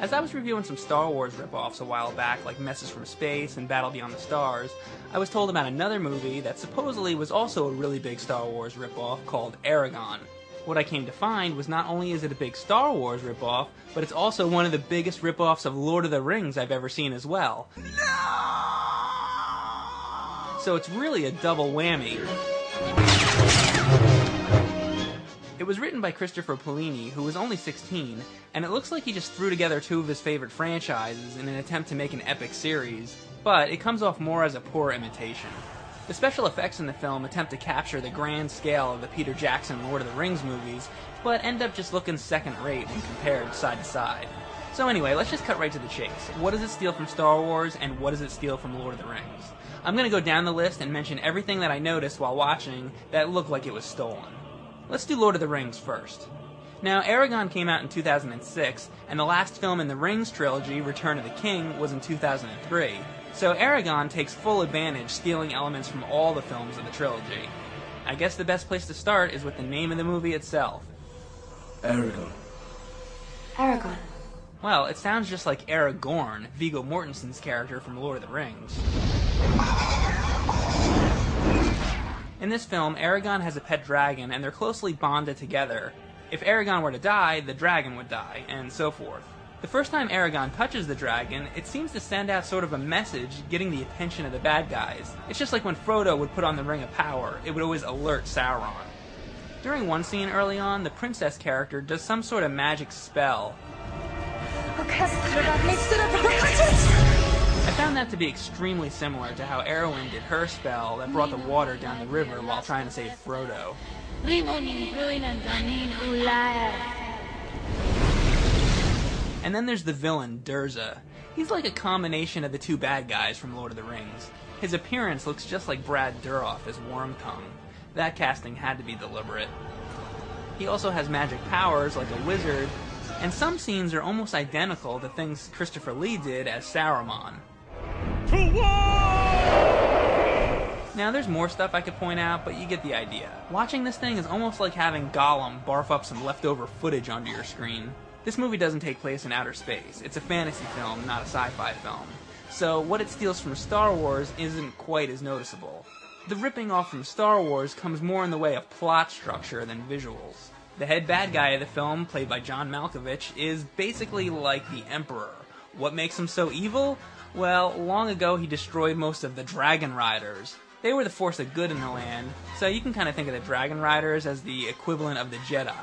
As I was reviewing some Star Wars ripoffs a while back, like Messages from Space and Battle Beyond the Stars, I was told about another movie that supposedly was also a really big Star Wars ripoff called Aragon. What I came to find was not only is it a big Star Wars ripoff, but it's also one of the biggest ripoffs of Lord of the Rings I've ever seen as well. No! So it's really a double whammy. It was written by Christopher Paolini, who was only 16, and it looks like he just threw together two of his favorite franchises in an attempt to make an epic series, but it comes off more as a poor imitation. The special effects in the film attempt to capture the grand scale of the Peter Jackson Lord of the Rings movies, but end up just looking second-rate when compared side to side. So anyway, let's just cut right to the chase. What does it steal from Star Wars, and what does it steal from Lord of the Rings? I'm going to go down the list and mention everything that I noticed while watching that looked like it was stolen. Let's do Lord of the Rings first. Now, Aragon came out in 2006, and the last film in the Rings trilogy, Return of the King, was in 2003. So Aragon takes full advantage, stealing elements from all the films of the trilogy. I guess the best place to start is with the name of the movie itself. Aragon. Aragon. Well, it sounds just like Aragorn, Viggo Mortensen's character from Lord of the Rings. In this film, Aragon has a pet dragon, and they're closely bonded together. If Aragon were to die, the dragon would die, and so forth. The first time Aragon touches the dragon, it seems to send out sort of a message, getting the attention of the bad guys. It's just like when Frodo would put on the Ring of Power, it would always alert Sauron. During one scene early on, the princess character does some sort of magic spell. I found that to be extremely similar to how Arwen did her spell that brought the water down the river while trying to save Frodo. And then there's the villain, Durza. He's like a combination of the two bad guys from Lord of the Rings. His appearance looks just like Brad Dourif as Wormtongue. That casting had to be deliberate. He also has magic powers like a wizard, and some scenes are almost identical to things Christopher Lee did as Saruman. Now, there's more stuff I could point out, but you get the idea. Watching this thing is almost like having Gollum barf up some leftover footage onto your screen. This movie doesn't take place in outer space. It's a fantasy film, not a sci-fi film. So what it steals from Star Wars isn't quite as noticeable. The ripping off from Star Wars comes more in the way of plot structure than visuals. The head bad guy of the film, played by John Malkovich, is basically like the Emperor. What makes him so evil? Well, long ago he destroyed most of the Dragon Riders. They were the force of good in the land, so you can kind of think of the Dragon Riders as the equivalent of the Jedi.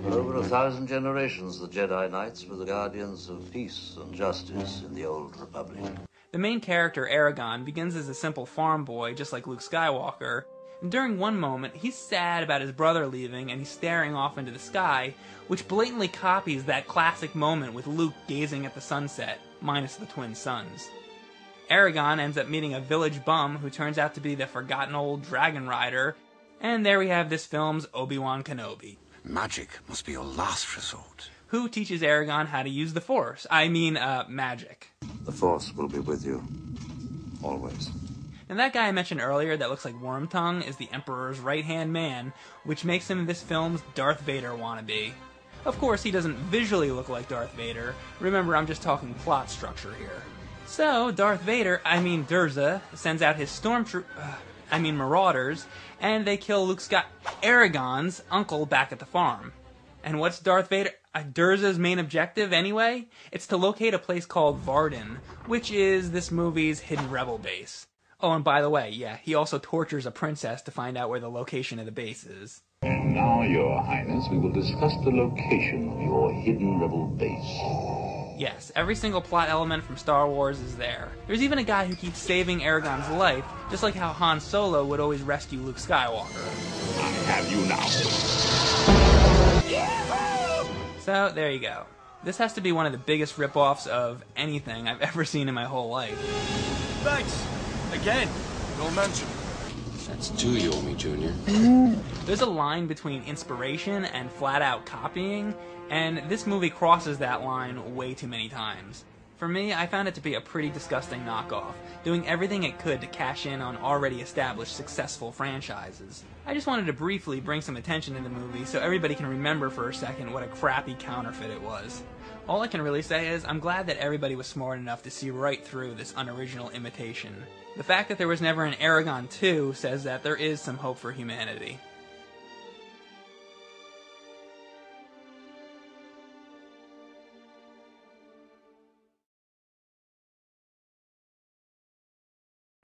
For over 1,000 generations, the Jedi Knights were the guardians of peace and justice in the Old Republic. The main character, Aragon, begins as a simple farm boy, just like Luke Skywalker, and during one moment, he's sad about his brother leaving and he's staring off into the sky, which blatantly copies that classic moment with Luke gazing at the sunset, minus the twin suns. Aragon ends up meeting a village bum who turns out to be the forgotten old Dragon Rider, and there we have this film's Obi-Wan Kenobi. Magic must be your last resort. Who teaches Aragon how to use the Force? I mean, magic. The Force will be with you. Always. And that guy I mentioned earlier that looks like Wormtongue is the Emperor's right-hand man, which makes him this film's Darth Vader wannabe. Of course, he doesn't visually look like Darth Vader. Remember, I'm just talking plot structure here. So, Durza, sends out his marauders, and they kill Aragon's uncle back at the farm. And what's Durza's main objective anyway? It's to locate a place called Varden, which is this movie's hidden rebel base. Oh, and by the way, yeah, he also tortures a princess to find out where the location of the base is. And now, Your Highness, we will discuss the location of your hidden rebel base. Yes, every single plot element from Star Wars is there. There's even a guy who keeps saving Aragon's life, just like how Han Solo would always rescue Luke Skywalker. I have you now. So, there you go. This has to be one of the biggest rip-offs of anything I've ever seen in my whole life. Thanks. Again, no mention. That's two, Yomi Jr. There's a line between inspiration and flat-out copying, and this movie crosses that line way too many times. For me, I found it to be a pretty disgusting knockoff, doing everything it could to cash in on already established successful franchises. I just wanted to briefly bring some attention to the movie so everybody can remember for a second what a crappy counterfeit it was. All I can really say is, I'm glad that everybody was smart enough to see right through this unoriginal imitation. The fact that there was never an Aragon 2 says that there is some hope for humanity.